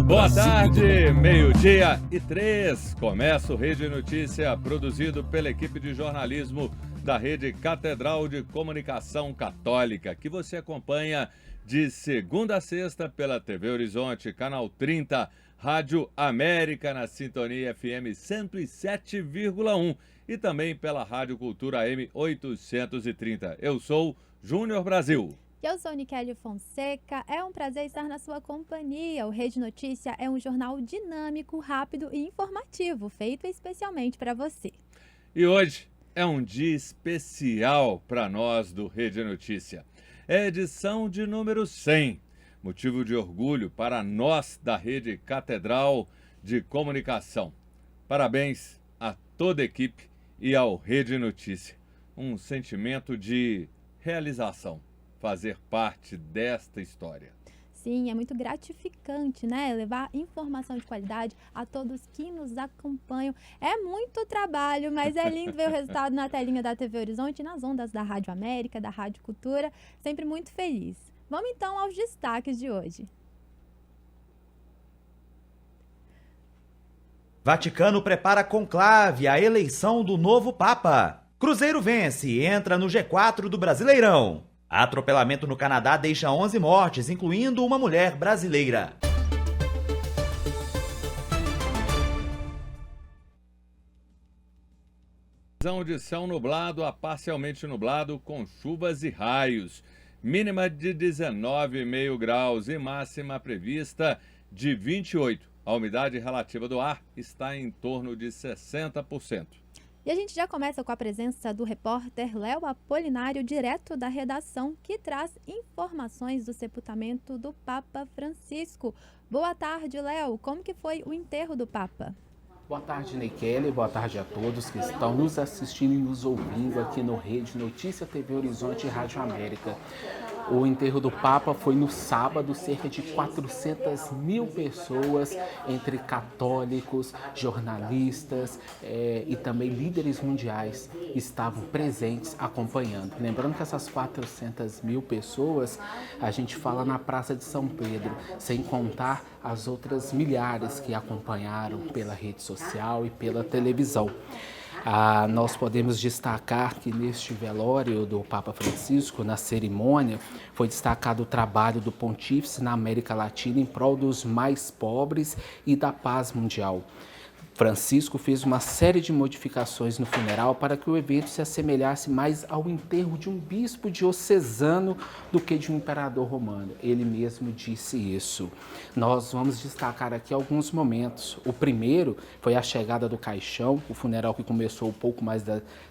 Boa tarde, meio-dia e 3. Começa o Rede Notícia, produzido pela equipe de jornalismo da Rede Catedral de Comunicação Católica, que você acompanha de segunda a sexta pela TV Horizonte, canal 30, Rádio América na sintonia FM 107,1 e também pela Rádio Cultura AM 830. Eu sou Júnior Brasil. E eu sou Nicele Fonseca, é um prazer estar na sua companhia. O Rede Notícia é um jornal dinâmico, rápido e informativo, feito especialmente para você. E hoje é um dia especial para nós do Rede Notícia. É a edição de número 100, motivo de orgulho para nós da Rede Catedral de Comunicação. Parabéns a toda a equipe e ao Rede Notícia. Um sentimento de realização. Fazer parte desta história. Sim, é muito gratificante, né? Levar informação de qualidade a todos que nos acompanham. É muito trabalho, mas é lindo ver o resultado na telinha da TV Horizonte, nas ondas da Rádio América, da Rádio Cultura. Sempre muito feliz. Vamos então aos destaques de hoje. Vaticano prepara conclave a eleição do novo Papa. Cruzeiro vence e entra no G4 do Brasileirão. Atropelamento no Canadá deixa 11 mortes, incluindo uma mulher brasileira. Previsão de céu nublado a parcialmente nublado com chuvas e raios. Mínima de 19,5 graus e máxima prevista de 28. A umidade relativa do ar está em torno de 60%. E a gente já começa com a presença do repórter Léo Apolinário, direto da redação, que traz informações do sepultamento do Papa Francisco. Boa tarde, Léo. Como que foi o enterro do Papa? Boa tarde, Neikeli. Boa tarde a todos que estão nos assistindo e nos ouvindo aqui no Rede Notícia, TV Horizonte e Rádio América. O enterro do Papa foi no sábado, cerca de 400 mil pessoas, entre católicos, jornalistas e também líderes mundiais, estavam presentes acompanhando. Lembrando que essas 400 mil pessoas, a gente fala na Praça de São Pedro, sem contar as outras milhares que acompanharam pela rede social e pela televisão. Nós podemos destacar que neste velório do Papa Francisco, na cerimônia, foi destacado o trabalho do Pontífice na América Latina em prol dos mais pobres e da paz mundial. Francisco fez uma série de modificações no funeral para que o evento se assemelhasse mais ao enterro de um bispo diocesano do que de um imperador romano. Ele mesmo disse isso. Nós vamos destacar aqui alguns momentos. O primeiro foi a chegada do caixão, o funeral que começou um pouco mais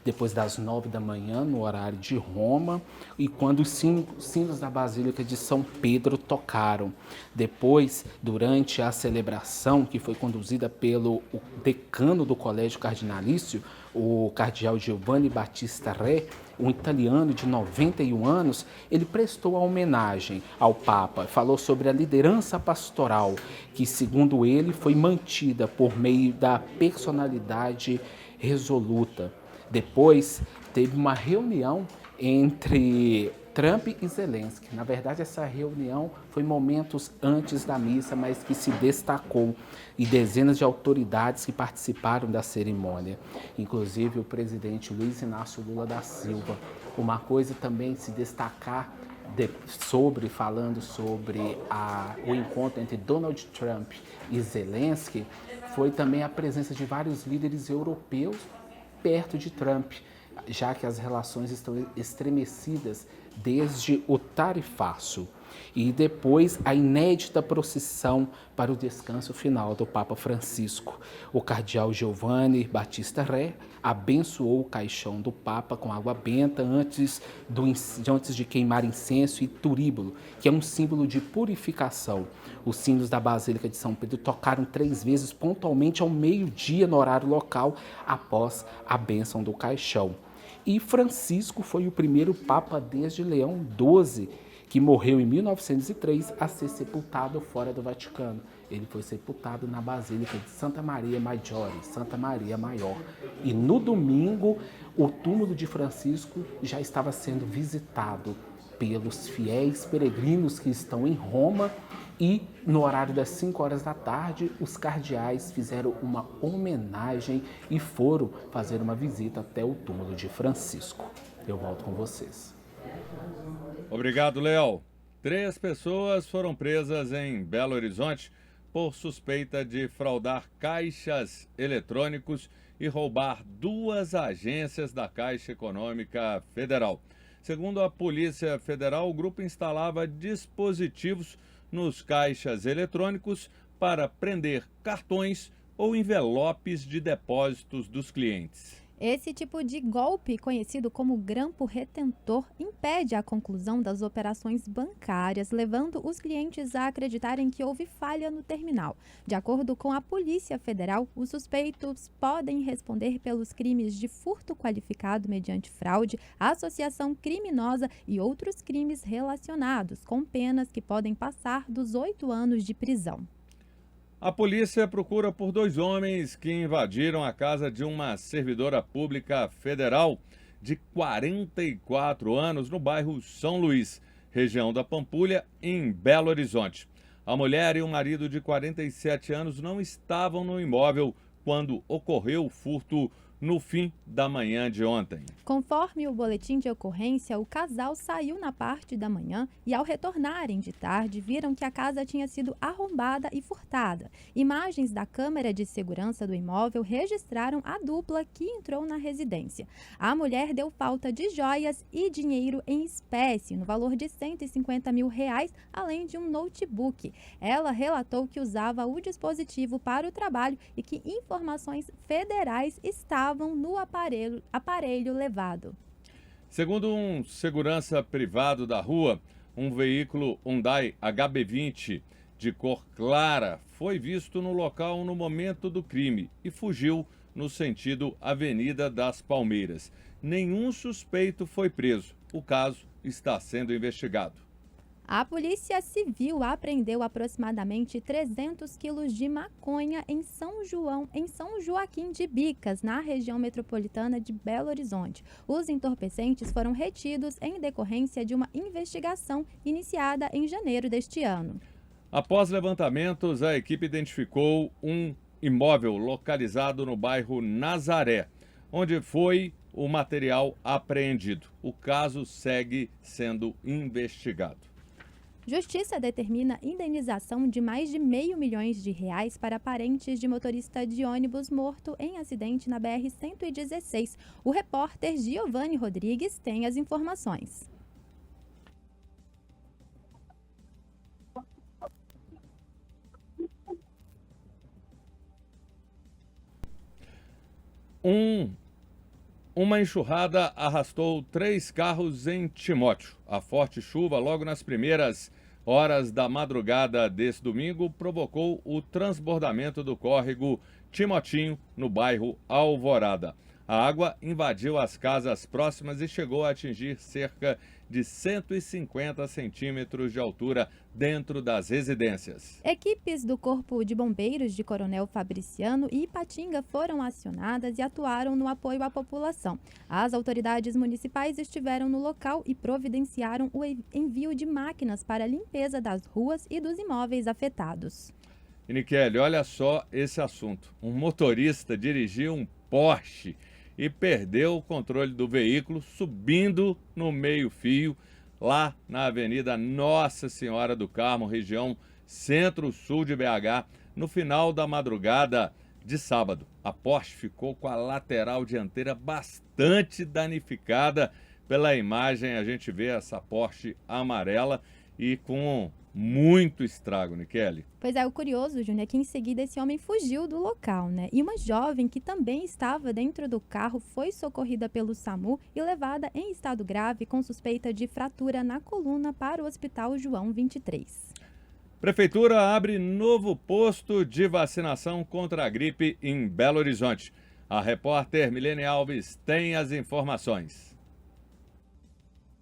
depois das 9 da manhã, no horário de Roma, e quando os sinos da Basílica de São Pedro tocaram. Depois, durante a celebração, que foi conduzida pelo decano do Colégio Cardinalício, o cardeal Giovanni Battista Re, um italiano de 91 anos, ele prestou a homenagem ao Papa, falou sobre a liderança pastoral, que, segundo ele, foi mantida por meio da personalidade resoluta. Depois, teve uma reunião entre Trump e Zelensky. Na verdade, essa reunião foi momentos antes da missa, mas que se destacou, e dezenas de autoridades que participaram da cerimônia, inclusive o presidente Luiz Inácio Lula da Silva. Uma coisa também se destacar falando sobre o encontro entre Donald Trump e Zelensky, foi também a presença de vários líderes europeus perto de Trump, já que as relações estão estremecidas desde o tarifaço. E depois a inédita procissão para o descanso final do Papa Francisco. O cardeal Giovanni Battista Re abençoou o caixão do Papa com água benta antes de queimar incenso e turíbulo, que é um símbolo de purificação. Os sinos da Basílica de São Pedro tocaram 3 vezes pontualmente ao meio-dia no horário local após a bênção do caixão. E Francisco foi o primeiro Papa desde Leão XII, que morreu em 1903, a ser sepultado fora do Vaticano. Ele foi sepultado na Basílica de Santa Maria Maggiore, Santa Maria Maior. E no domingo, o túmulo de Francisco já estava sendo visitado pelos fiéis peregrinos que estão em Roma e, no horário das 5 horas da tarde, os cardeais fizeram uma homenagem e foram fazer uma visita até o túmulo de Francisco. Eu volto com vocês. Obrigado, Léo. 3 pessoas foram presas em Belo Horizonte por suspeita de fraudar caixas eletrônicos e roubar 2 agências da Caixa Econômica Federal. Segundo a Polícia Federal, o grupo instalava dispositivos nos caixas eletrônicos para prender cartões ou envelopes de depósitos dos clientes. Esse tipo de golpe, conhecido como grampo retentor, impede a conclusão das operações bancárias, levando os clientes a acreditarem que houve falha no terminal. De acordo com a Polícia Federal, os suspeitos podem responder pelos crimes de furto qualificado mediante fraude, associação criminosa e outros crimes relacionados, com penas que podem passar dos 8 anos de prisão. A polícia procura por 2 homens que invadiram a casa de uma servidora pública federal de 44 anos no bairro São Luís, região da Pampulha, em Belo Horizonte. A mulher e o marido de 47 anos não estavam no imóvel quando ocorreu o furto no fim da manhã de ontem. Conforme o boletim de ocorrência, o casal saiu na parte da manhã e, ao retornarem de tarde, viram que a casa tinha sido arrombada e furtada. Imagens da câmera de segurança do imóvel registraram a dupla que entrou na residência. A mulher deu falta de joias e dinheiro em espécie, no valor de R$150 mil, além de um notebook. Ela relatou que usava o dispositivo para o trabalho e que informações federais estavam no aparelho levado. Segundo um segurança privado da rua, um veículo Hyundai HB20 de cor clara foi visto no local no momento do crime e fugiu no sentido Avenida das Palmeiras. Nenhum suspeito foi preso. O caso está sendo investigado. A Polícia Civil apreendeu aproximadamente 300 quilos de maconha em São Joaquim de Bicas, na região metropolitana de Belo Horizonte. Os entorpecentes foram retidos em decorrência de uma investigação iniciada em janeiro deste ano. Após levantamentos, a equipe identificou um imóvel localizado no bairro Nazaré, onde foi o material apreendido. O caso segue sendo investigado. Justiça determina indenização de mais de R$500 mil para parentes de motorista de ônibus morto em acidente na BR-116. O repórter Giovanni Rodrigues tem as informações. Uma enxurrada arrastou 3 carros em Timóteo. A forte chuva, logo nas primeiras horas da madrugada desse domingo, provocou o transbordamento do córrego Timotinho, no bairro Alvorada. A água invadiu as casas próximas e chegou a atingir cerca de 150 centímetros de altura dentro das residências. Equipes do Corpo de Bombeiros de Coronel Fabriciano e Ipatinga foram acionadas e atuaram no apoio à população. As autoridades municipais estiveram no local e providenciaram o envio de máquinas para a limpeza das ruas e dos imóveis afetados. E Niquele, olha só esse assunto. Um motorista dirigiu um Porsche e perdeu o controle do veículo subindo no meio-fio lá na Avenida Nossa Senhora do Carmo, região centro-sul de BH, no final da madrugada de sábado. A Porsche ficou com a lateral dianteira bastante danificada. Pela imagem a gente vê essa Porsche amarela e com muito estrago, Niquele. Pois é, o curioso, Júnior, é que em seguida esse homem fugiu do local, né? E uma jovem que também estava dentro do carro foi socorrida pelo SAMU e levada em estado grave com suspeita de fratura na coluna para o Hospital João 23. Prefeitura abre novo posto de vacinação contra a gripe em Belo Horizonte. A repórter Milene Alves tem as informações.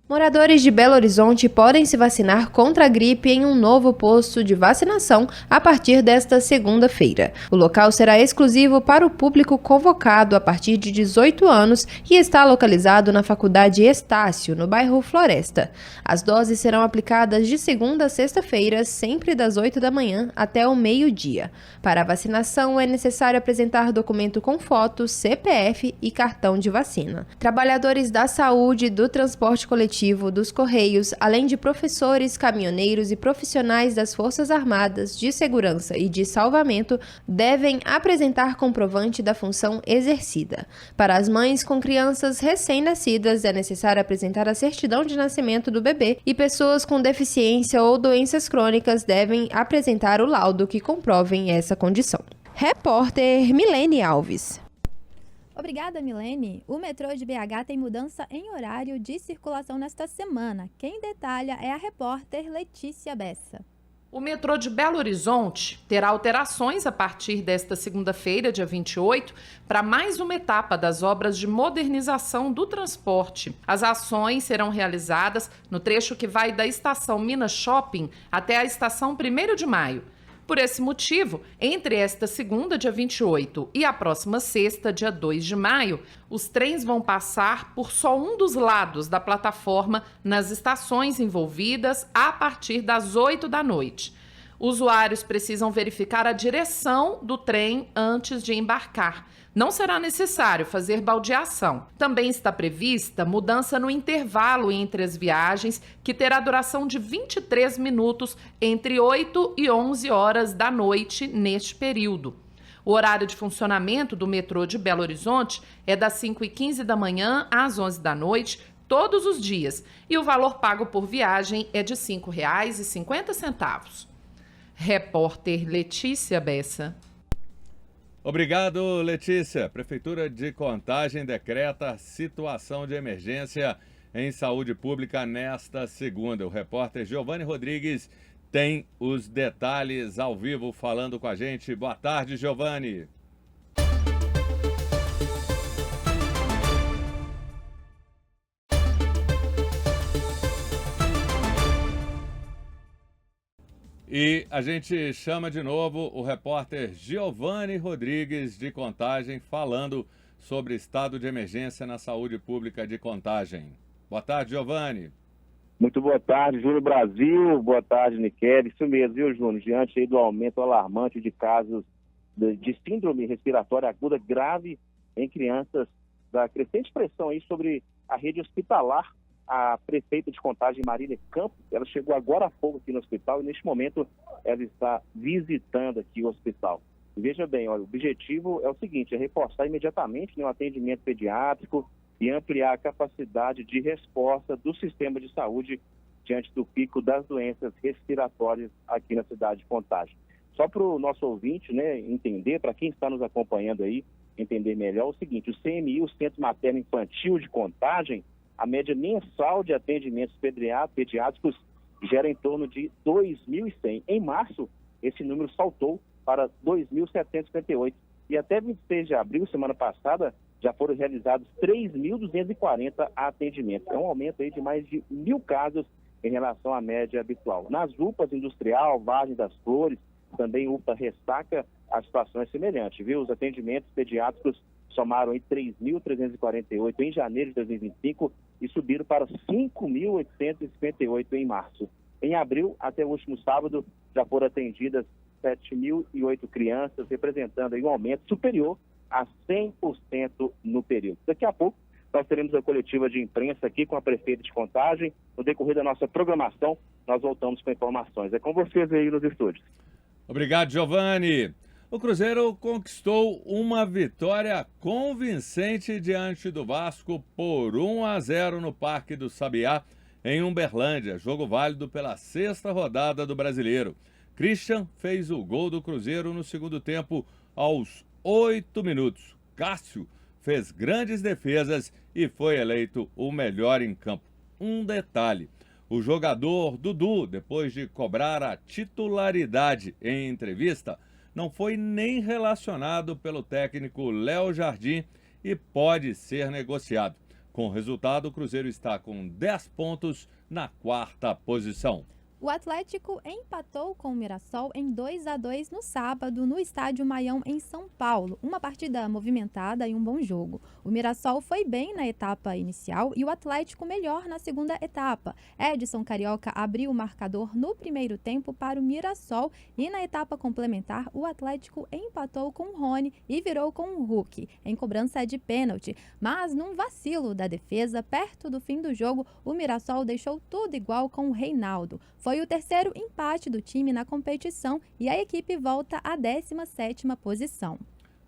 Moradores de Belo Horizonte podem se vacinar contra a gripe em um novo posto de vacinação a partir desta segunda-feira. O local será exclusivo para o público convocado a partir de 18 anos e está localizado na Faculdade Estácio, no bairro Floresta. As doses serão aplicadas de segunda a sexta-feira, sempre das 8 da manhã até o meio-dia. Para a vacinação é necessário apresentar documento com foto, CPF e cartão de vacina. Trabalhadores da saúde, do transporte coletivo, dos Correios, além de professores, caminhoneiros e profissionais das Forças Armadas, de Segurança e de Salvamento, devem apresentar comprovante da função exercida. Para as mães com crianças recém-nascidas, é necessário apresentar a certidão de nascimento do bebê e pessoas com deficiência ou doenças crônicas devem apresentar o laudo que comprovem essa condição. Repórter Milene Alves. Obrigada, Milene. O metrô de BH tem mudança em horário de circulação nesta semana. Quem detalha é a repórter Letícia Bessa. O metrô de Belo Horizonte terá alterações a partir desta segunda-feira, dia 28, para mais uma etapa das obras de modernização do transporte. As ações serão realizadas no trecho que vai da estação Minas Shopping até a estação 1º de Maio. Por esse motivo, entre esta segunda, dia 28, e a próxima sexta, dia 2 de maio, os trens vão passar por só um dos lados da plataforma nas estações envolvidas a partir das 8 da noite. Usuários precisam verificar a direção do trem antes de embarcar. Não será necessário fazer baldeação. Também está prevista mudança no intervalo entre as viagens, que terá duração de 23 minutos entre 8 e 11 horas da noite neste período. O horário de funcionamento do metrô de Belo Horizonte é das 5h15 da manhã às 11 da noite, todos os dias, e o valor pago por viagem é de R$ 5,50. Repórter Letícia Bessa. Obrigado, Letícia. Prefeitura de Contagem decreta situação de emergência em saúde pública nesta segunda. O repórter Giovanni Rodrigues tem os detalhes ao vivo falando com a gente. Boa tarde, Giovanni. E a gente chama de novo o repórter Giovanni Rodrigues de Contagem falando sobre estado de emergência na saúde pública de Contagem. Boa tarde, Giovanni. Muito boa tarde, Júnior Brasil. Boa tarde, Niquele. Isso mesmo, viu, Júnior? Diante aí do aumento alarmante de casos de síndrome respiratória aguda grave em crianças, da crescente pressão aí sobre a rede hospitalar, a prefeita de Contagem, Marília Campos, ela chegou agora há pouco aqui no hospital e neste momento ela está visitando aqui o hospital. E veja bem, olha, o objetivo é o seguinte, é reforçar imediatamente, né, o atendimento pediátrico e ampliar a capacidade de resposta do sistema de saúde diante do pico das doenças respiratórias aqui na cidade de Contagem. Só para o nosso ouvinte, né, entender, para quem está nos acompanhando aí, entender melhor, é o seguinte, o CMI, o Centro Materno Infantil de Contagem, a média mensal de atendimentos pediátricos gera em torno de 2.100. Em março, esse número saltou para 2.758. E até 26 de abril, semana passada, já foram realizados 3.240 atendimentos. É um aumento aí de mais de 1.000 casos em relação à média habitual. Nas UPAs Industrial, Vargem das Flores, também UPA Ressaca, a situação é semelhante, viu? Os atendimentos pediátricos somaram em 3.348 em janeiro de 2025 e subiram para 5.858 em março. Em abril, até o último sábado, já foram atendidas 7.008 crianças, representando aí um aumento superior a 100% no período. Daqui a pouco, nós teremos a coletiva de imprensa aqui com a prefeita de Contagem. No decorrer da nossa programação, nós voltamos com informações. É com vocês aí nos estúdios. Obrigado, Giovanni. O Cruzeiro conquistou uma vitória convincente diante do Vasco por 1-0 no Parque do Sabiá, em Uberlândia, jogo válido pela 6ª rodada do Brasileiro. Christian fez o gol do Cruzeiro no segundo tempo aos 8 minutos. Cássio fez grandes defesas e foi eleito o melhor em campo. Um detalhe: o jogador Dudu, depois de cobrar a titularidade em entrevista, não foi nem relacionado pelo técnico Léo Jardim e pode ser negociado. Com o resultado, o Cruzeiro está com 10 pontos na 4ª posição. O Atlético empatou com o Mirassol em 2-2 no sábado no Estádio Maião, em São Paulo. Uma partida movimentada e um bom jogo. O Mirassol foi bem na etapa inicial e o Atlético melhor na segunda etapa. Edson Carioca abriu o marcador no primeiro tempo para o Mirassol e na etapa complementar o Atlético empatou com o Rony e virou com o Hulk em cobrança de pênalti. Mas num vacilo da defesa, perto do fim do jogo, o Mirassol deixou tudo igual com o Reinaldo. Foi o terceiro empate do time na competição e a equipe volta à 17ª posição.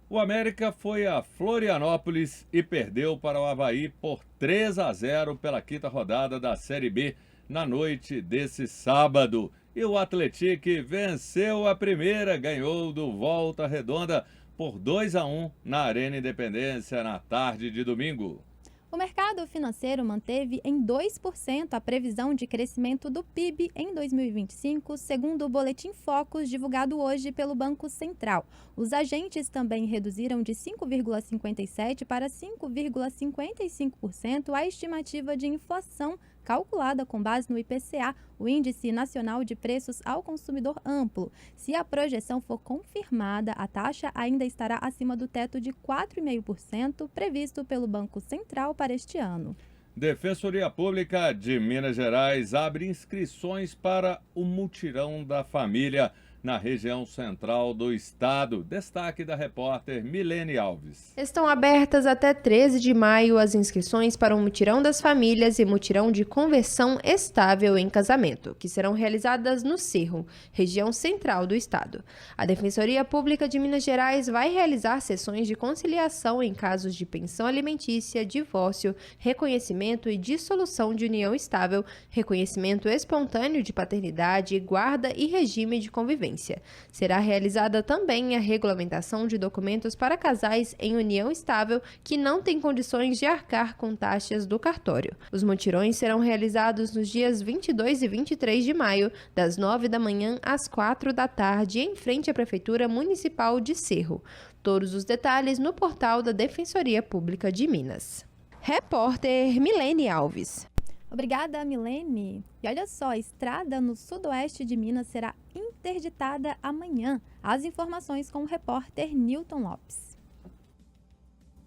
O América foi a Florianópolis e perdeu para o Avaí por 3-0 pela 5ª rodada da Série B na noite desse sábado. E o Atlético venceu a primeira, ganhou do Volta Redonda por 2-1 na Arena Independência na tarde de domingo. O mercado financeiro manteve em 2% a previsão de crescimento do PIB em 2025, segundo o Boletim Focus divulgado hoje pelo Banco Central. Os agentes também reduziram de 5,57% para 5,55% a estimativa de inflação calculada com base no IPCA, o Índice Nacional de Preços ao Consumidor Amplo. Se a projeção for confirmada, a taxa ainda estará acima do teto de 4,5% previsto pelo Banco Central para este ano. Defensoria Pública de Minas Gerais abre inscrições para o Mutirão da Família na região central do estado. Destaque da repórter Milene Alves. Estão abertas até 13 de maio as inscrições para o Mutirão das Famílias e Mutirão de Conversão Estável em Casamento, que serão realizadas no Cerro, região central do estado. A Defensoria Pública de Minas Gerais vai realizar sessões de conciliação em casos de pensão alimentícia, divórcio, reconhecimento e dissolução de união estável, reconhecimento espontâneo de paternidade, guarda e regime de convivência. Será realizada também a regulamentação de documentos para casais em união estável que não têm condições de arcar com taxas do cartório. Os mutirões serão realizados nos dias 22 e 23 de maio, das 9 da manhã às 4 da tarde, em frente à Prefeitura Municipal de Cerro. Todos os detalhes no portal da Defensoria Pública de Minas. Repórter Milene Alves. Obrigada, Milene. E olha só, a estrada no sudoeste de Minas será interditada amanhã. As informações com o repórter Newton Lopes.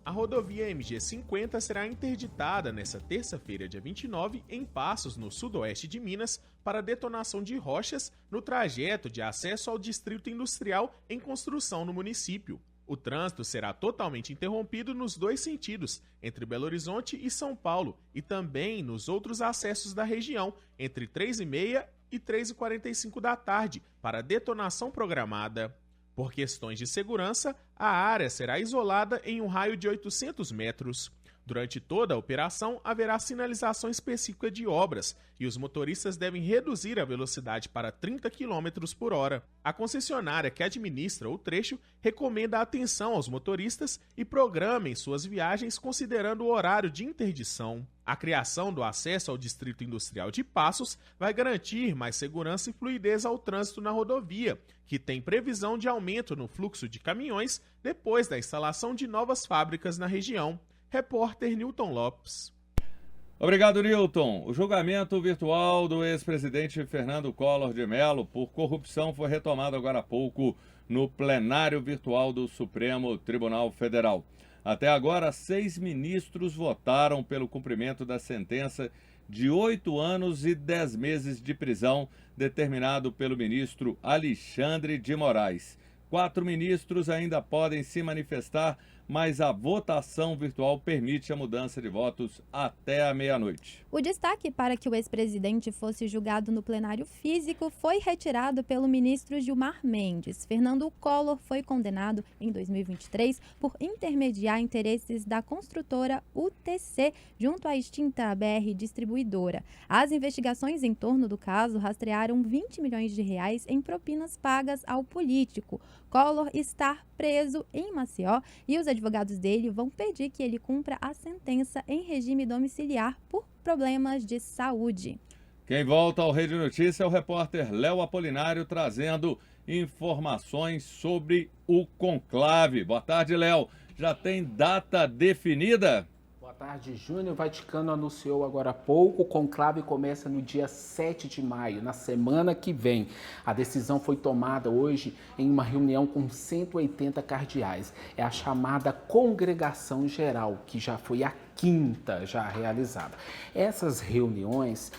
A rodovia MG-50 será interditada nesta terça-feira, dia 29, em Passos, no sudoeste de Minas, para detonação de rochas no trajeto de acesso ao Distrito Industrial em construção no município. O trânsito será totalmente interrompido nos dois sentidos, entre Belo Horizonte e São Paulo, e também nos outros acessos da região, entre 3h30 e 3h45 da tarde, para detonação programada. Por questões de segurança, a área será isolada em um raio de 800 metros. Durante toda a operação, haverá sinalização específica de obras e os motoristas devem reduzir a velocidade para 30 km por hora. A concessionária que administra o trecho recomenda atenção aos motoristas e programem suas viagens considerando o horário de interdição. A criação do acesso ao Distrito Industrial de Passos vai garantir mais segurança e fluidez ao trânsito na rodovia, que tem previsão de aumento no fluxo de caminhões depois da instalação de novas fábricas na região. Repórter Newton Lopes. Obrigado, Newton. O julgamento virtual do ex-presidente Fernando Collor de Mello por corrupção foi retomado agora há pouco no plenário virtual do Supremo Tribunal Federal. Até agora, 6 ministros votaram pelo cumprimento da sentença de 8 anos e 10 meses de prisão determinado pelo ministro Alexandre de Moraes. 4 ministros ainda podem se manifestar, mas a votação virtual permite a mudança de votos até a meia-noite. O destaque para que o ex-presidente fosse julgado no plenário físico foi retirado pelo ministro Gilmar Mendes. Fernando Collor foi condenado em 2023 por intermediar interesses da construtora UTC junto à extinta BR Distribuidora. As investigações em torno do caso rastrearam 20 milhões de reais em propinas pagas ao político. Collor está preso em Maceió e os advogados dele vão pedir que ele cumpra a sentença em regime domiciliar por problemas de saúde. Quem volta ao Rede Notícia é o repórter Léo Apolinário trazendo informações sobre o conclave. Boa tarde, Léo. Já tem data definida? Boa Boa tarde, Júnior. O Vaticano anunciou agora há pouco, o conclave começa no dia 7 de maio, na semana que vem. A decisão foi tomada hoje em uma reunião com 180 cardeais. É a chamada Congregação Geral, que já foi a quinta já realizada. Essas reuniões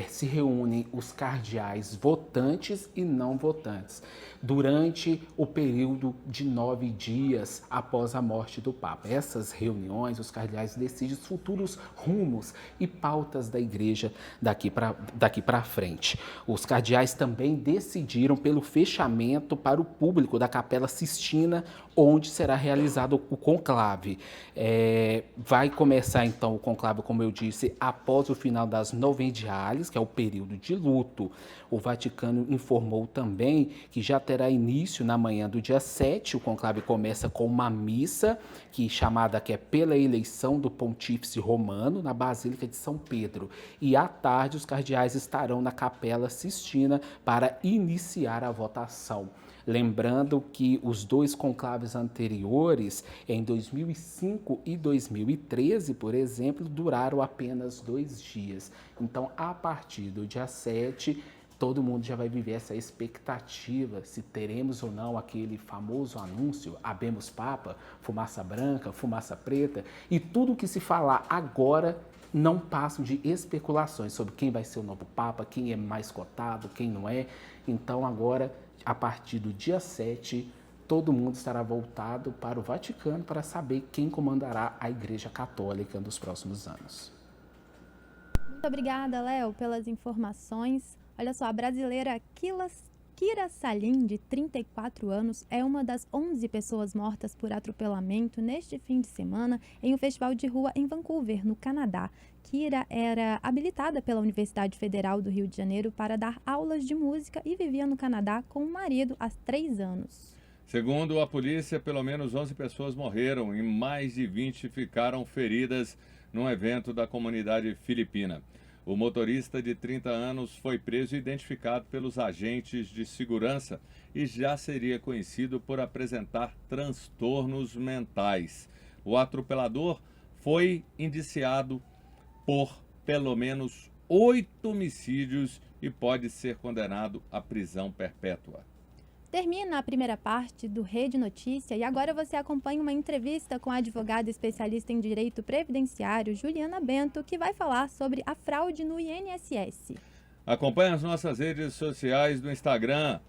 se reúnem os cardeais votantes e não votantes durante o período de 9 dias após a morte do Papa. Essas reuniões, os cardeais decidem os futuros rumos e pautas da igreja daqui para frente. Os cardeais também decidiram pelo fechamento para o público da Capela Sistina, onde será realizado o conclave. Vai começar então o conclave, como eu disse, após o final das novendiales, que é o período de luto. O Vaticano informou também que já terá início na manhã do dia 7. O conclave começa com uma missa, chamada pela eleição do Pontífice Romano, na Basílica de São Pedro. E à tarde os cardeais estarão na Capela Sistina para iniciar a votação. Lembrando que os dois conclaves anteriores, em 2005 e 2013, por exemplo, duraram apenas 2 dias. Então, a partir do dia 7, todo mundo já vai viver essa expectativa se teremos ou não aquele famoso anúncio, Habemus Papa, fumaça branca, fumaça preta, e tudo que se falar agora não passam de especulações sobre quem vai ser o novo Papa, quem é mais cotado, quem não é. Então agora, a partir do dia 7, todo mundo estará voltado para o Vaticano para saber quem comandará a Igreja Católica nos próximos anos. Muito obrigada, Léo, pelas informações. Olha só, a brasileira Kira Salim, de 34 anos, é uma das 11 pessoas mortas por atropelamento neste fim de semana em um festival de rua em Vancouver, no Canadá. Kira era habilitada pela Universidade Federal do Rio de Janeiro para dar aulas de música e vivia no Canadá com o marido há 3 anos. Segundo a polícia, pelo menos 11 pessoas morreram e mais de 20 ficaram feridas num evento da comunidade filipina. O motorista de 30 anos foi preso e identificado pelos agentes de segurança e já seria conhecido por apresentar transtornos mentais. O atropelador foi indiciado por pelo menos 8 homicídios e pode ser condenado à prisão perpétua. Termina a primeira parte do Rede Notícia e agora você acompanha uma entrevista com a advogada especialista em direito previdenciário, Juliana Bento, que vai falar sobre a fraude no INSS. Acompanhe as nossas redes sociais do Instagram,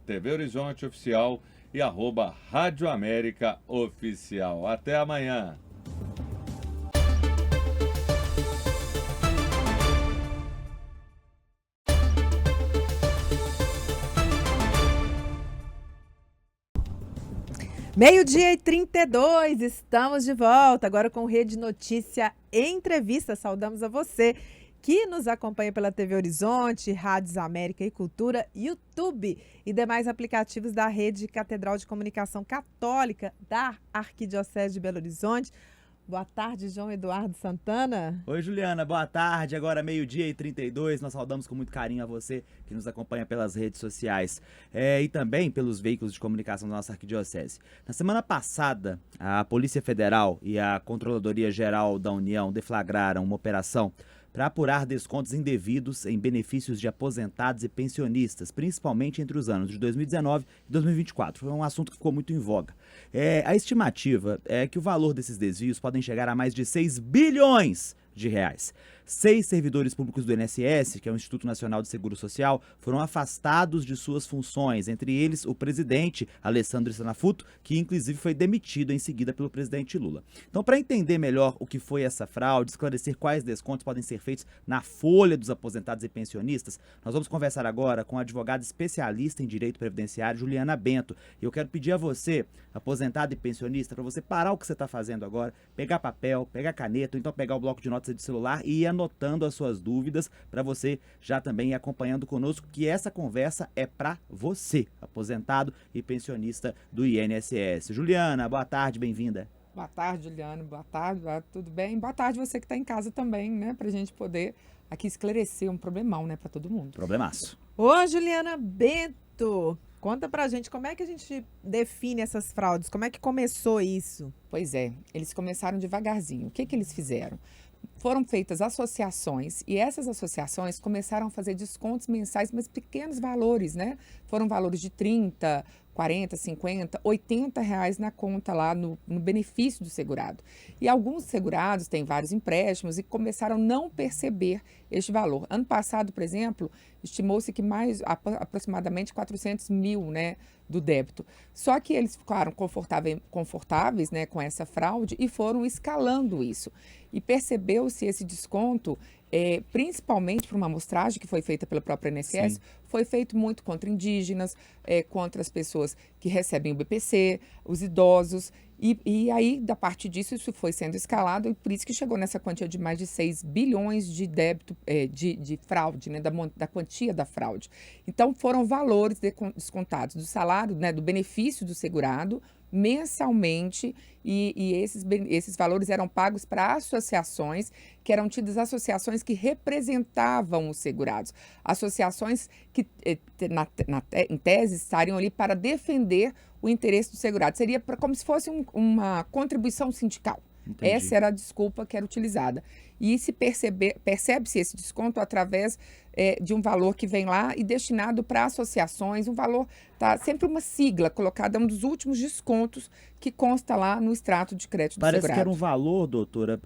@TV Horizonte Oficial e @Rádio América Oficial. Até amanhã. Meio-dia e 32, estamos de volta, agora com Rede Notícia Entrevista. Saudamos a você que nos acompanha pela TV Horizonte, Rádios América e Cultura, YouTube e demais aplicativos da Rede Catedral de Comunicação Católica da Arquidiocese de Belo Horizonte. Boa tarde, João Eduardo Santana. Oi, Juliana, boa tarde. Agora meio-dia e 32, nós saudamos com muito carinho a você que nos acompanha pelas redes sociais e também pelos veículos de comunicação da nossa arquidiocese. Na semana passada, a Polícia Federal e a Controladoria Geral da União deflagraram uma operação para apurar descontos indevidos em benefícios de aposentados e pensionistas, principalmente entre os anos de 2019 e 2024. Foi um assunto que ficou muito em voga. A estimativa é que o valor desses desvios podem chegar a mais de 6 bilhões de reais. 6 servidores públicos do INSS, que é o Instituto Nacional de Seguro Social, foram afastados de suas funções, entre eles o presidente Alessandro Sanafuto, que inclusive foi demitido em seguida pelo presidente Lula. Então, para entender melhor o que foi essa fraude, esclarecer quais descontos podem ser feitos na folha dos aposentados e pensionistas, nós vamos conversar agora com a advogada especialista em direito previdenciário, Juliana Bento. E eu quero pedir a você, aposentado e pensionista, para você parar o que você está fazendo agora, pegar papel, pegar caneta, ou então pegar o bloco de notas de celular e ir anotando as suas dúvidas para você já também ir acompanhando conosco, que essa conversa é para você, aposentado e pensionista do INSS. Juliana, boa tarde, bem-vinda. Boa tarde, Juliana, boa tarde, tudo bem? Boa tarde você que está em casa também, né, para a gente poder aqui esclarecer um problemão, né, para todo mundo. Problemaço. Ô, Juliana Bento, Conta pra gente como é que a gente define essas fraudes, como é que começou isso? Pois é, eles começaram devagarzinho. O que que eles fizeram? Foram feitas associações e essas associações começaram a fazer descontos mensais, mas pequenos valores, né? Foram valores de 30, 40, 50, 80 reais na conta lá no benefício do segurado. E alguns segurados têm vários empréstimos e começaram a não perceber este valor. Ano passado, por exemplo, estimou-se que aproximadamente 400 mil, né, do débito. Só que eles ficaram confortáveis, né, com essa fraude e foram escalando isso. E percebeu-se esse desconto, principalmente por uma amostragem que foi feita pela própria INSS, foi feito muito contra indígenas, contra as pessoas que recebem o BPC, os idosos. E aí, da parte disso, isso foi sendo escalado e por isso que chegou nessa quantia de mais de 6 bilhões de débito, de fraude, né, da quantia da fraude. Então, foram valores descontados do salário, né, do benefício do segurado, mensalmente, e esses valores eram pagos para associações, que eram tidas associações que representavam os segurados. Associações que, em tese, estariam ali para defender o interesse do segurado. Seria como se fosse uma contribuição sindical. Entendi. Essa era a desculpa que era utilizada. E percebe-se esse desconto através de um valor que vem lá e destinado para associações, um valor, tá sempre uma sigla colocada, um dos últimos descontos que consta lá no extrato de crédito do segurado. Parece que era um valor, doutora,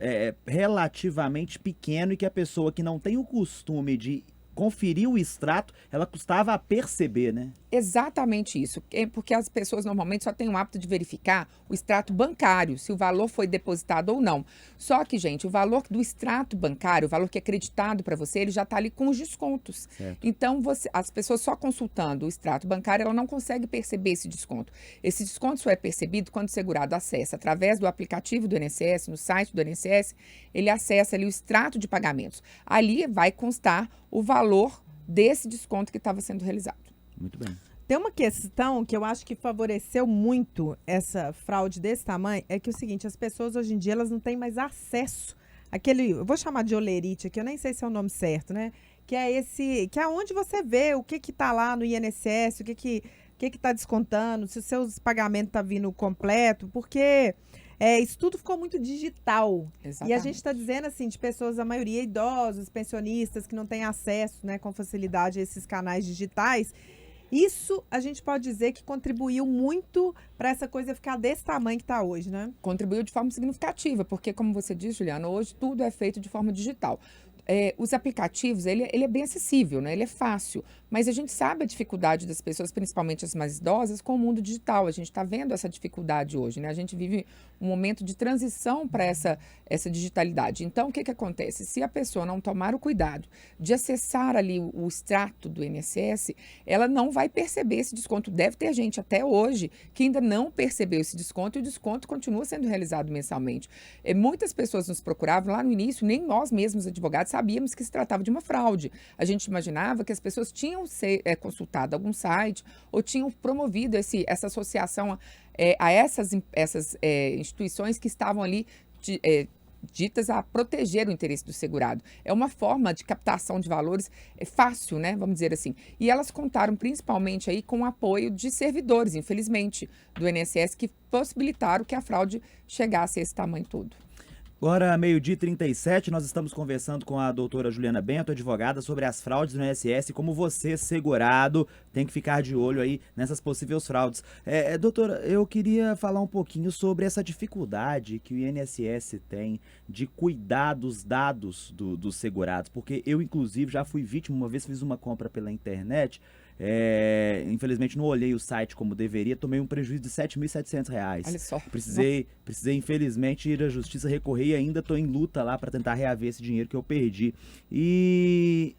relativamente pequeno e que a pessoa que não tem o costume de conferir o extrato, ela custava a perceber, né? Exatamente isso, porque as pessoas normalmente só têm o hábito de verificar o extrato bancário, se o valor foi depositado ou não. Só que, gente, o valor do extrato bancário, o valor que é acreditado para você, ele já está ali com os descontos. Certo. Então, as pessoas só consultando o extrato bancário, ela não consegue perceber esse desconto. Esse desconto só é percebido quando o segurado acessa, através do aplicativo do INSS, no site do INSS, ele acessa ali o extrato de pagamentos. Ali vai constar o valor desse desconto que estava sendo realizado. Muito bem. Tem uma questão que eu acho que favoreceu muito essa fraude desse tamanho, é que é o seguinte, as pessoas hoje em dia, elas não têm mais acesso àquele, eu vou chamar de olerite aqui, eu nem sei se é o nome certo, né? Que é onde você vê o que tá lá no INSS, o que tá descontando, se os seus pagamentos tá vindo completo, porque isso tudo ficou muito digital. Exatamente. E a gente está dizendo assim, de pessoas, a maioria idosos, pensionistas, que não têm acesso, né, com facilidade a esses canais digitais. Isso a gente pode dizer que contribuiu muito para essa coisa ficar desse tamanho que está hoje, né? Contribuiu de forma significativa, porque, como você disse, Juliana, hoje tudo é feito de forma digital. Os aplicativos, ele é bem acessível, né? Ele é fácil, mas a gente sabe a dificuldade das pessoas, principalmente as mais idosas, com o mundo digital. A gente está vendo essa dificuldade hoje, né? A gente vive um momento de transição para essa digitalidade. Então, o que acontece? Se a pessoa não tomar o cuidado de acessar ali o extrato do INSS, ela não vai perceber esse desconto. Deve ter gente até hoje que ainda não percebeu esse desconto e o desconto continua sendo realizado mensalmente. Muitas pessoas nos procuravam lá no início, nem nós mesmos, advogados, sabíamos que se tratava de uma fraude. A gente imaginava que as pessoas tinham consultado algum site ou tinham promovido essa associação a essas instituições que estavam ali ditas a proteger o interesse do segurado. É uma forma de captação de valores fácil, né? Vamos dizer assim. E elas contaram principalmente aí com o apoio de servidores, infelizmente, do INSS, que possibilitaram que a fraude chegasse a esse tamanho todo. Agora, 12h37, nós estamos conversando com a doutora Juliana Bento, advogada, sobre as fraudes no INSS e como você, segurado, tem que ficar de olho aí nessas possíveis fraudes. Doutora, eu queria falar um pouquinho sobre essa dificuldade que o INSS tem de cuidar dos dados dos segurados, porque eu, inclusive, já fui vítima, uma vez fiz uma compra pela internet, infelizmente não olhei o site como deveria, tomei um prejuízo de R$ 7.700. Olha só. Precisei infelizmente ir à justiça, recorrer e ainda estou em luta lá para tentar reaver esse dinheiro que eu perdi. E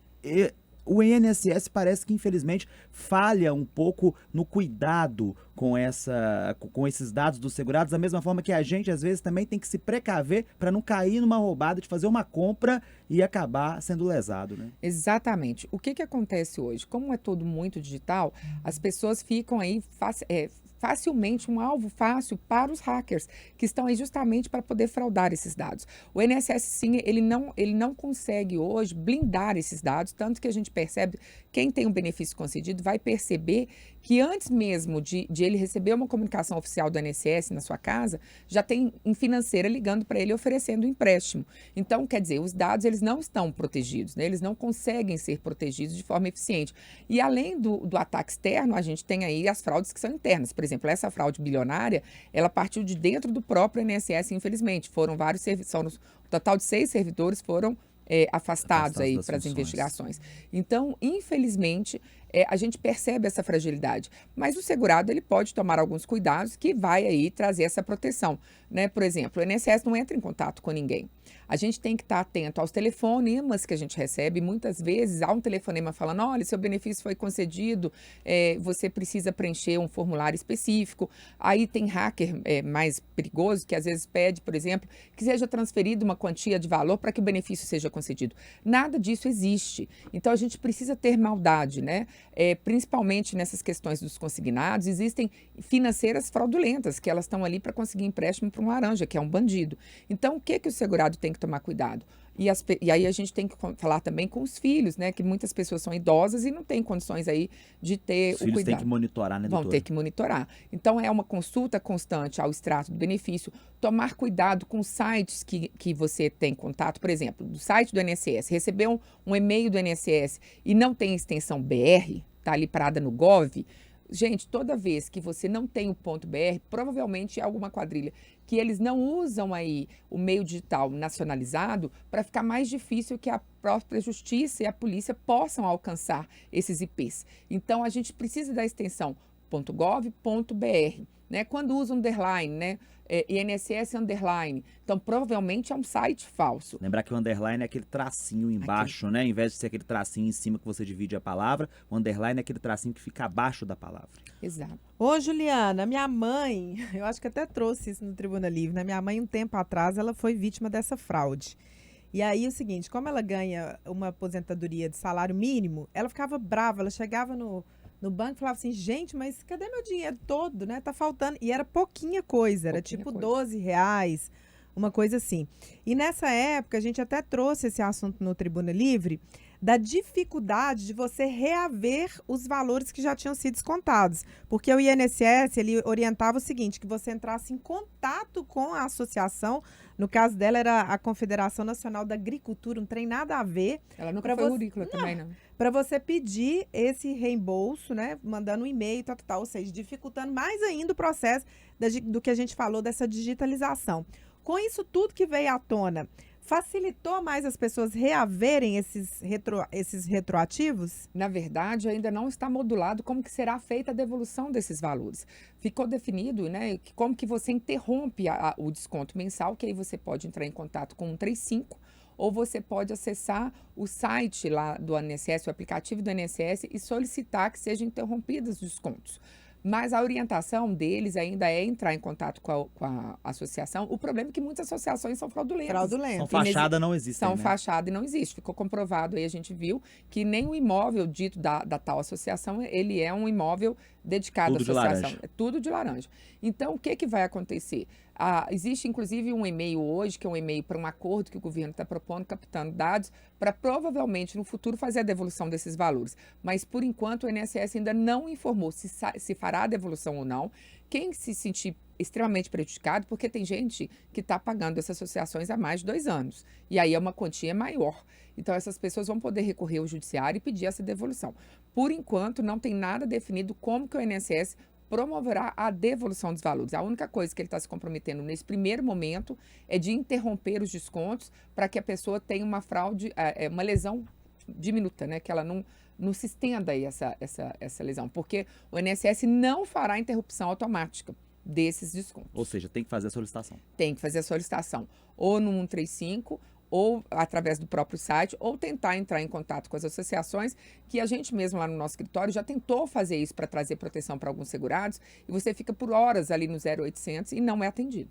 o INSS parece que infelizmente falha um pouco no cuidado com esses dados dos segurados, da mesma forma que a gente às vezes também tem que se precaver para não cair numa roubada de fazer uma compra e acabar sendo lesado, né? Exatamente. O que acontece hoje? Como é tudo muito digital, as pessoas ficam aí facilmente um alvo fácil para os hackers, que estão aí justamente para poder fraudar esses dados. O INSS, sim, ele não consegue hoje blindar esses dados, tanto que a gente percebe, quem tem um benefício concedido vai perceber que antes mesmo de ele receber uma comunicação oficial do INSS na sua casa, já tem em financeira ligando para ele oferecendo um empréstimo. Então, quer dizer, os dados eles não estão protegidos, né? Eles não conseguem ser protegidos de forma eficiente. E além do ataque externo, a gente tem aí as fraudes que são internas. Por exemplo, essa fraude bilionária, ela partiu de dentro do próprio INSS, infelizmente. Foram vários serviços, um total de 6 servidores foram afastados aí para as investigações. Então, infelizmente, a gente percebe essa fragilidade. Mas o segurado ele pode tomar alguns cuidados que vai aí trazer essa proteção, né? Por exemplo, o INSS não entra em contato com ninguém. A gente tem que estar atento aos telefonemas que a gente recebe. Muitas vezes há um telefonema falando, olha, seu benefício foi concedido, você precisa preencher um formulário específico. Aí tem hacker mais perigoso que às vezes pede, por exemplo, que seja transferida uma quantia de valor para que o benefício seja concedido. Nada disso existe. Então a gente precisa ter maldade, né? Principalmente nessas questões dos consignados, existem financeiras fraudulentas, que elas estão ali para conseguir empréstimo para um laranja, que é um bandido. Então, o que o segurado tem que tomar cuidado? E aí a gente tem que falar também com os filhos, né? Que muitas pessoas são idosas e não têm condições aí de ter o cuidado. Os filhos têm que monitorar, né, doutora? Vão ter que monitorar. Então, é uma consulta constante ao extrato do benefício, tomar cuidado com os sites que você tem contato. Por exemplo, do site do INSS, recebeu um e-mail do INSS e não tem extensão BR, está ali parada no Gov. Gente, toda vez que você não tem o ponto .br, provavelmente é alguma quadrilha que eles não usam aí o meio digital nacionalizado para ficar mais difícil que a própria justiça e a polícia possam alcançar esses IPs. Então, a gente precisa da extensão .gov.br, né? Quando usa underline, né? INSS underline. Então, provavelmente é um site falso. Lembrar que o underline é aquele tracinho embaixo, né? Em vez de ser aquele tracinho em cima que você divide a palavra, o underline é aquele tracinho que fica abaixo da palavra. Exato. Ô, Juliana, minha mãe, eu acho que até trouxe isso no Tribuna Livre, né? Minha mãe, um tempo atrás, ela foi vítima dessa fraude. E aí, o seguinte, como ela ganha uma aposentadoria de salário mínimo, ela ficava brava, ela chegava no banco e falava assim, gente, mas cadê meu dinheiro todo, né? Tá faltando. E era pouquinha coisa, era tipo R$12, uma coisa assim. E nessa época, a gente até trouxe esse assunto no Tribuna Livre, da dificuldade de você reaver os valores que já tinham sido descontados. Porque o INSS, ele orientava o seguinte, que você entrasse em contato com a associação, no caso dela era a Confederação Nacional da Agricultura, não tem nada a ver. Ela nunca foi rurícola também, não. Para você pedir esse reembolso, né, mandando um e-mail, tal, ou seja, dificultando mais ainda o processo do que a gente falou dessa digitalização. Com isso tudo que veio à tona, facilitou mais as pessoas reaverem esses retroativos? Na verdade, ainda não está modulado como que será feita a devolução desses valores. Ficou definido, né, como que você interrompe o desconto mensal, que aí você pode entrar em contato com 135, ou você pode acessar o site lá do INSS, o aplicativo do INSS, e solicitar que sejam interrompidos os descontos. Mas a orientação deles ainda é entrar em contato com a associação. O problema é que muitas associações são fraudulentas. São fachada, não existe. São fachada e não existe. Ficou comprovado aí, a gente viu que nem o imóvel dito da tal associação, ele é um imóvel dedicado à associação. É tudo de laranja. Então, o que vai acontecer? Existe, inclusive, um e-mail hoje, que é um e-mail para um acordo que o governo está propondo, captando dados, para provavelmente, no futuro, fazer a devolução desses valores. Mas, por enquanto, o INSS ainda não informou se fará a devolução ou não. Quem se sentir extremamente prejudicado, porque tem gente que está pagando essas associações há mais de 2 anos. E aí é uma quantia maior. Então, essas pessoas vão poder recorrer ao judiciário e pedir essa devolução. Por enquanto, não tem nada definido como que o INSS promoverá a devolução dos valores. A única coisa que ele está se comprometendo nesse primeiro momento é de interromper os descontos para que a pessoa tenha uma fraude, uma lesão diminuta, né? Que ela não se estenda aí essa lesão, porque o INSS não fará interrupção automática desses descontos. Ou seja, tem que fazer a solicitação. Tem que fazer a solicitação, ou no 135, ou através do próprio site, ou tentar entrar em contato com as associações, que a gente mesmo lá no nosso escritório já tentou fazer isso para trazer proteção para alguns segurados, e você fica por horas ali no 0800 e não é atendido.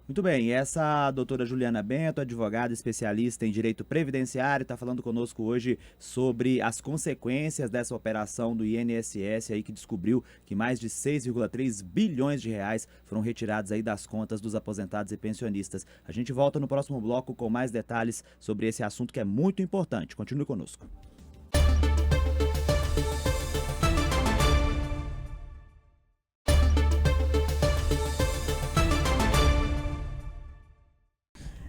Muito bem, essa doutora Juliana Bento, advogada especialista em direito previdenciário, está falando conosco hoje sobre as consequências dessa operação do INSS aí que descobriu que mais de 6,3 bilhões de reais foram retirados aí das contas dos aposentados e pensionistas. A gente volta no próximo bloco com mais detalhes sobre esse assunto que é muito importante. Continue conosco.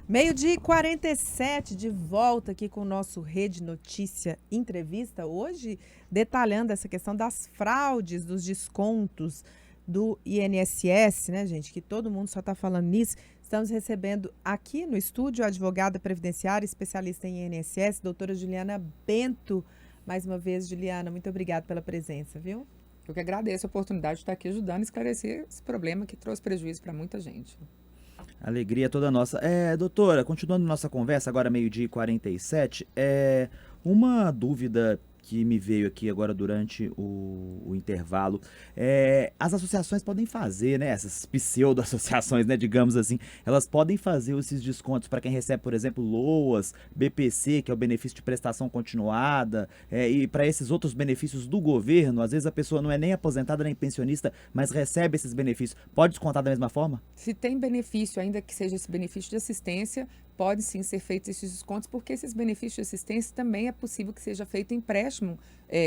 Meio-dia e 47, de volta aqui com o nosso Rede Notícia Entrevista. Hoje, detalhando essa questão das fraudes, dos descontos do INSS, né, gente? Que todo mundo só está falando nisso. Estamos recebendo aqui no estúdio a advogada previdenciária, especialista em INSS, doutora Juliana Bento. Mais uma vez, Juliana, muito obrigada pela presença, viu? Eu que agradeço a oportunidade de estar aqui ajudando a esclarecer esse problema que trouxe prejuízo para muita gente. Alegria toda nossa. Doutora, continuando nossa conversa, agora meio-dia e 47, uma dúvida que me veio aqui agora durante o intervalo. As associações podem fazer, né, essas pseudo-associações, né, digamos assim, elas podem fazer esses descontos para quem recebe, por exemplo, LOAS, BPC, que é o benefício de prestação continuada, e para esses outros benefícios do governo. Às vezes a pessoa não é nem aposentada nem pensionista, mas recebe esses benefícios. Pode descontar da mesma forma? Se tem benefício, ainda que seja esse benefício de assistência, pode sim ser feito esses descontos, porque esses benefícios de assistência também é possível que seja feito empréstimo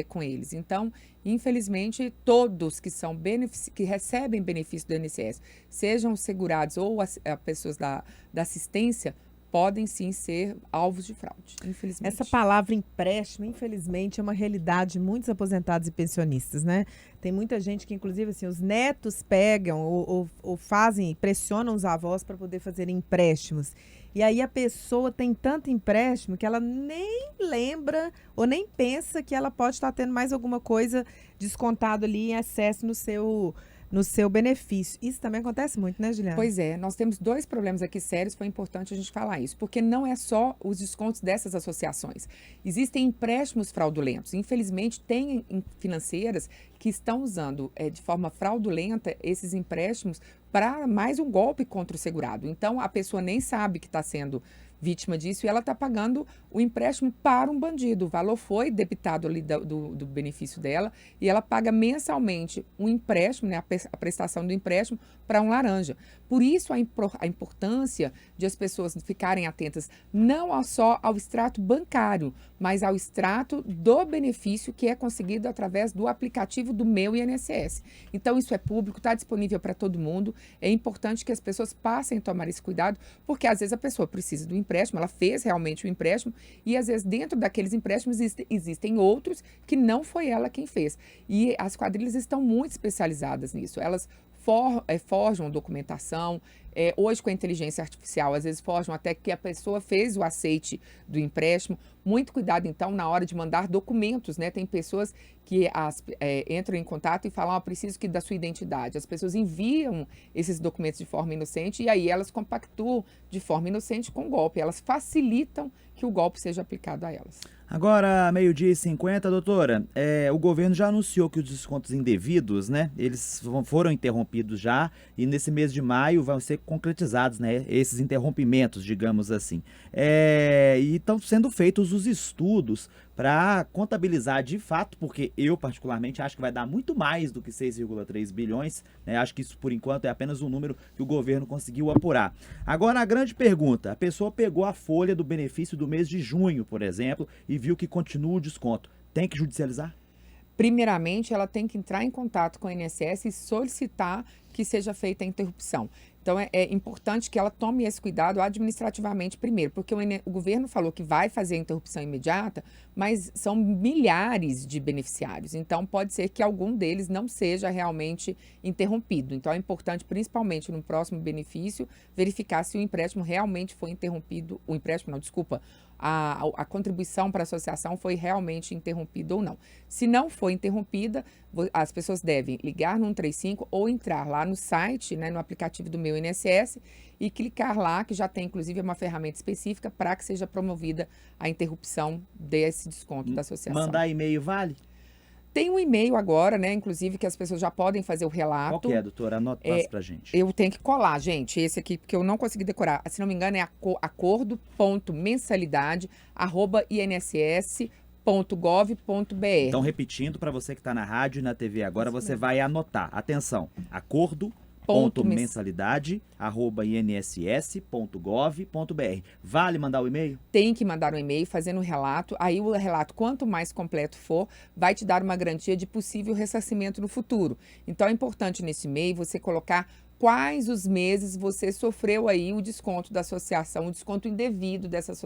com eles. Então, infelizmente, todos que recebem benefício do INSS, sejam segurados ou pessoas da assistência, podem sim ser alvos de fraude, infelizmente. Essa palavra empréstimo, infelizmente, é uma realidade de muitos aposentados e pensionistas, né? Tem muita gente que, inclusive, assim, os netos pegam ou pressionam os avós para poder fazer empréstimos. E aí a pessoa tem tanto empréstimo que ela nem lembra ou nem pensa que ela pode estar tendo mais alguma coisa descontado ali em excesso no seu benefício. Isso também acontece muito, né, Juliana? Pois é, nós temos dois problemas aqui sérios, foi importante a gente falar isso, porque não é só os descontos dessas associações. Existem empréstimos fraudulentos. Infelizmente, tem financeiras que estão usando de forma fraudulenta esses empréstimos para mais um golpe contra o segurado. Então, a pessoa nem sabe que está sendo vítima disso e ela está pagando o empréstimo para um bandido. O valor foi debitado ali do benefício dela e ela paga mensalmente um empréstimo, né, a prestação do empréstimo para um laranja. Por isso a importância de as pessoas ficarem atentas não só ao extrato bancário, mas ao extrato do benefício que é conseguido através do aplicativo do Meu INSS. Então isso é público, está disponível para todo mundo. É importante que as pessoas passem a tomar esse cuidado, porque às vezes a pessoa precisa do empréstimo, ela fez realmente o empréstimo e às vezes dentro daqueles empréstimos existem outros que não foi ela quem fez. E as quadrilhas estão muito especializadas nisso. Elas forjam documentação, hoje com a inteligência artificial, às vezes forjam até que a pessoa fez o aceite do empréstimo. Muito cuidado, então, na hora de mandar documentos, né? Tem pessoas que entram em contato e falam, preciso da sua identidade. As pessoas enviam esses documentos de forma inocente e aí elas compactuam de forma inocente com o golpe. Elas facilitam que o golpe seja aplicado a elas. Agora, meio-dia e 50, doutora, o governo já anunciou que os descontos indevidos, né, eles foram interrompidos já e nesse mês de maio vão ser concretizados, né, esses interrompimentos, digamos assim. E estão sendo feitos os estudos para contabilizar de fato, porque eu particularmente acho que vai dar muito mais do que 6,3 bilhões, né? Acho que isso por enquanto é apenas um número que o governo conseguiu apurar. Agora a grande pergunta, a pessoa pegou a folha do benefício do mês de junho, por exemplo, e viu que continua o desconto, tem que judicializar? Primeiramente, ela tem que entrar em contato com o INSS e solicitar que seja feita a interrupção. Então, é importante que ela tome esse cuidado administrativamente primeiro, porque o governo falou que vai fazer a interrupção imediata, mas são milhares de beneficiários. Então, pode ser que algum deles não seja realmente interrompido. Então, é importante, principalmente no próximo benefício, verificar se o empréstimo realmente foi interrompido. O empréstimo, não, desculpa. A contribuição para a associação foi realmente interrompida ou não. Se não foi interrompida, as pessoas devem ligar no 135 ou entrar lá no site, né, no aplicativo do Meu INSS e clicar lá, que já tem inclusive uma ferramenta específica para que seja promovida a interrupção desse desconto da associação. Mandar e-mail vale? Tem um e-mail agora, né, inclusive, que as pessoas já podem fazer o relato. Qual que é, doutora? Passa pra gente. Eu tenho que colar, gente, esse aqui, porque eu não consegui decorar. Se não me engano, é acordo.mensalidade@inss.gov.br. Então, repetindo, para você que está na rádio e na TV agora, você vai anotar. Atenção, acordo.mensalidade@inss.gov.br. Vale mandar o e-mail? Tem que mandar um e-mail fazendo o relato. Aí o relato, quanto mais completo for, vai te dar uma garantia de possível ressarcimento no futuro. Então é importante nesse e-mail você colocar quais os meses você sofreu aí o desconto da associação, o desconto indevido dessas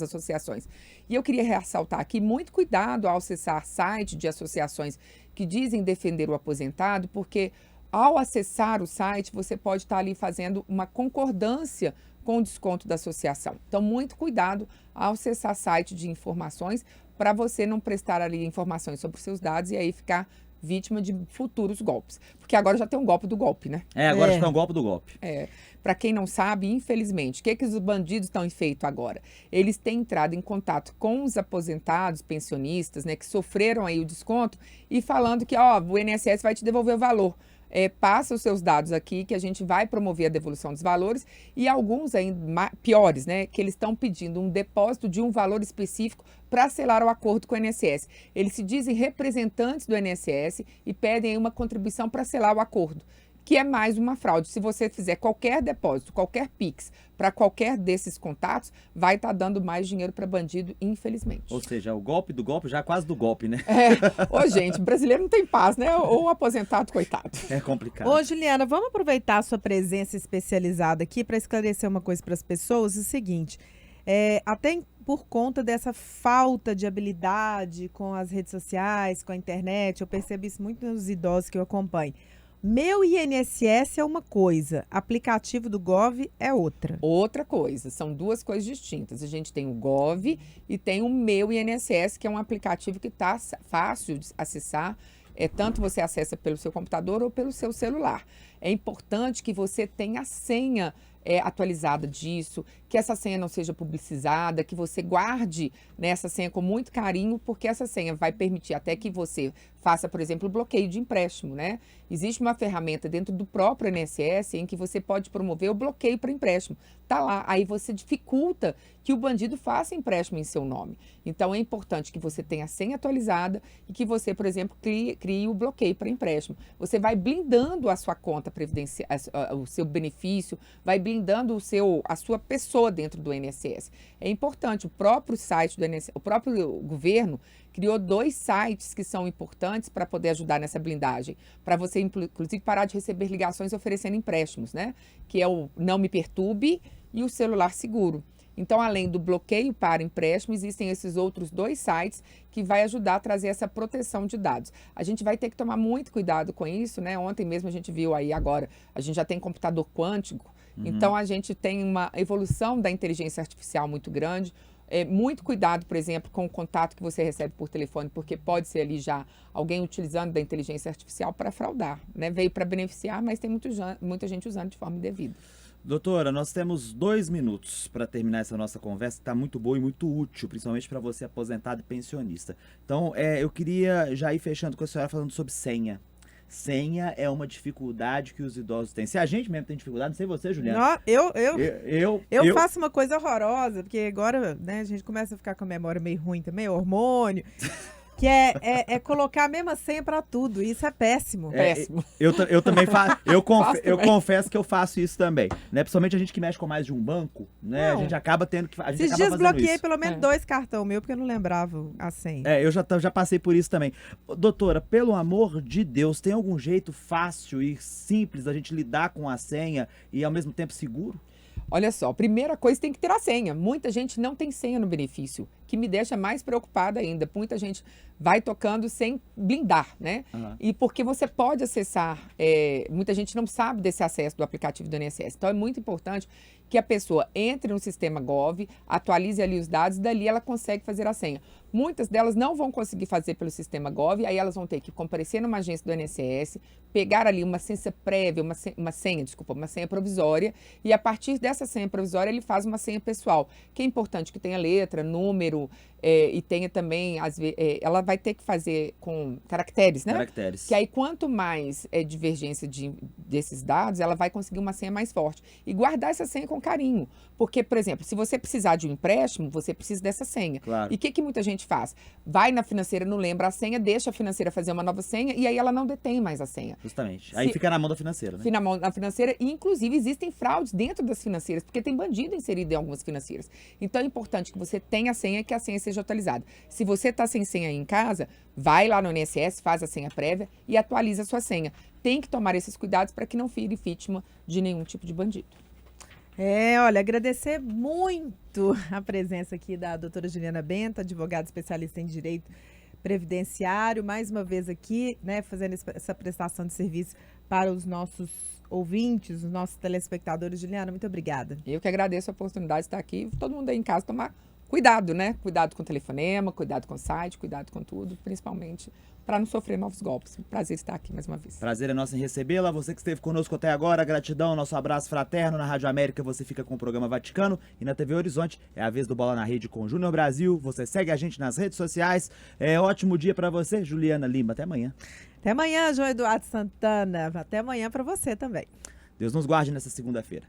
associações. E eu queria ressaltar aqui, muito cuidado ao acessar site de associações que dizem defender o aposentado, porque ao acessar o site, você pode estar ali fazendo uma concordância com o desconto da associação. Então, muito cuidado ao acessar site de informações para você não prestar ali informações sobre os seus dados e aí ficar vítima de futuros golpes. Porque agora já tem um golpe do golpe, né? Agora já tem um golpe do golpe. Para quem não sabe, infelizmente, o que os bandidos estão feito agora? Eles têm entrado em contato com os aposentados, pensionistas, né, que sofreram aí o desconto e falando que, o INSS vai te devolver o valor. Passa os seus dados aqui que a gente vai promover a devolução dos valores e alguns ainda piores, né, que eles estão pedindo um depósito de um valor específico para selar o acordo com o INSS. Eles se dizem representantes do INSS e pedem aí uma contribuição para selar o acordo, que é mais uma fraude. Se você fizer qualquer depósito, qualquer Pix para qualquer desses contatos, vai estar dando mais dinheiro para bandido, infelizmente. Ou seja, o golpe do golpe já quase do golpe, né? Gente, brasileiro não tem paz, né? Ou o aposentado, coitado. É complicado. Ô, Juliana, vamos aproveitar a sua presença especializada aqui para esclarecer uma coisa para as pessoas. É o seguinte, até por conta dessa falta de habilidade com as redes sociais, com a internet, eu percebo isso muito nos idosos que eu acompanho. Meu INSS é uma coisa, aplicativo do Gov é outra. Outra coisa, são duas coisas distintas. A gente tem o Gov e tem o Meu INSS, que é um aplicativo que está fácil de acessar. Tanto você acessa pelo seu computador ou pelo seu celular. É importante que você tenha a senha atualizada disso, que essa senha não seja publicizada, que você guarde essa senha com muito carinho, porque essa senha vai permitir até que você faça, por exemplo, o bloqueio de empréstimo, né? Existe uma ferramenta dentro do próprio INSS em que você pode promover o bloqueio para empréstimo. Tá lá, aí você dificulta que o bandido faça empréstimo em seu nome. Então é importante que você tenha a senha atualizada e que você, por exemplo, crie o bloqueio para empréstimo. Você vai blindando a sua conta previdenciária, o seu benefício, vai blindando a sua pessoa dentro do INSS. É importante, o próprio site do INSS, o próprio governo criou 2 sites que são importantes para poder ajudar nessa blindagem, para você, inclusive, parar de receber ligações oferecendo empréstimos, né? Que é o Não Me Perturbe e o Celular Seguro. Então, além do bloqueio para empréstimo, existem esses outros 2 sites que vai ajudar a trazer essa proteção de dados. A gente vai ter que tomar muito cuidado com isso, né? Ontem mesmo a gente viu aí agora, a gente já tem computador quântico, então a gente tem uma evolução da inteligência artificial muito grande. Muito cuidado, por exemplo, com o contato que você recebe por telefone, porque pode ser ali já alguém utilizando da inteligência artificial para fraudar, né? Veio para beneficiar, mas tem muita gente usando de forma indevida. Doutora, nós temos 2 minutos para terminar essa nossa conversa, que está muito boa e muito útil, principalmente para você aposentado e pensionista. Então, eu queria já ir fechando com a senhora falando sobre senha. Senha é uma dificuldade que os idosos têm. Se a gente mesmo tem dificuldade, não sei você, Juliana. Eu faço uma coisa horrorosa, porque agora, né, a gente começa a ficar com a memória meio ruim também, hormônio. Que é colocar a mesma senha para tudo. Isso é péssimo. Péssimo. Eu também faço. Eu confesso que eu faço isso também. Né? Principalmente a gente que mexe com mais de um banco, né? A gente acaba tendo que. Esses dias bloqueei pelo menos 2 cartões meu, porque eu não lembrava a senha. Eu já passei por isso também. Doutora, pelo amor de Deus, tem algum jeito fácil e simples da gente lidar com a senha e ao mesmo tempo seguro? Olha só, primeira coisa, tem que ter a senha. Muita gente não tem senha no benefício, que me deixa mais preocupada ainda. Muita gente vai tocando sem blindar, né? E porque você pode acessar, muita gente não sabe desse acesso do aplicativo do INSS. Então é muito importante que a pessoa entre no sistema Gov, atualize ali os dados e dali ela consegue fazer a senha. Muitas delas não vão conseguir fazer pelo sistema Gov, aí elas vão ter que comparecer numa agência do INSS, pegar ali uma senha prévia, uma senha provisória, e a partir dessa senha provisória ele faz uma senha pessoal, que é importante que tenha letra, número, e tenha também, ela vai ter que fazer com caracteres, né? Caracteres. Que aí quanto mais divergência desses dados, ela vai conseguir uma senha mais forte. E guardar essa senha com carinho. Porque, por exemplo, se você precisar de um empréstimo, você precisa dessa senha. Claro. E o que muita gente faz? Vai na financeira, não lembra a senha, deixa a financeira fazer uma nova senha e aí ela não detém mais a senha. Justamente. Aí fica na mão da financeira, né? Fica na mão da financeira e, inclusive, existem fraudes dentro das financeiras, porque tem bandido inserido em algumas financeiras. Então, é importante que você tenha a senha e que a senha seja atualizada. Se você está sem senha aí em casa, vai lá no INSS, faz a senha prévia e atualiza a sua senha. Tem que tomar esses cuidados para que não vire vítima de nenhum tipo de bandido. Olha, agradecer muito a presença aqui da doutora Juliana Bento, advogada especialista em direito previdenciário, mais uma vez aqui, né, fazendo essa prestação de serviço para os nossos ouvintes, os nossos telespectadores. Juliana, muito obrigada. Eu que agradeço a oportunidade de estar aqui. Todo mundo aí em casa tomar cuidado, né? Cuidado com o telefonema, cuidado com o site, cuidado com tudo, principalmente para não sofrer novos golpes. Prazer estar aqui mais uma vez. Prazer é nosso em recebê-la. Você que esteve conosco até agora, gratidão, nosso abraço fraterno. Na Rádio América você fica com o programa Vaticano e na TV Horizonte é a vez do Bola na Rede com o Júnior Brasil. Você segue a gente nas redes sociais. Ótimo dia para você, Juliana Lima. Até amanhã. Até amanhã, João Eduardo Santana. Até amanhã para você também. Deus nos guarde nessa segunda-feira.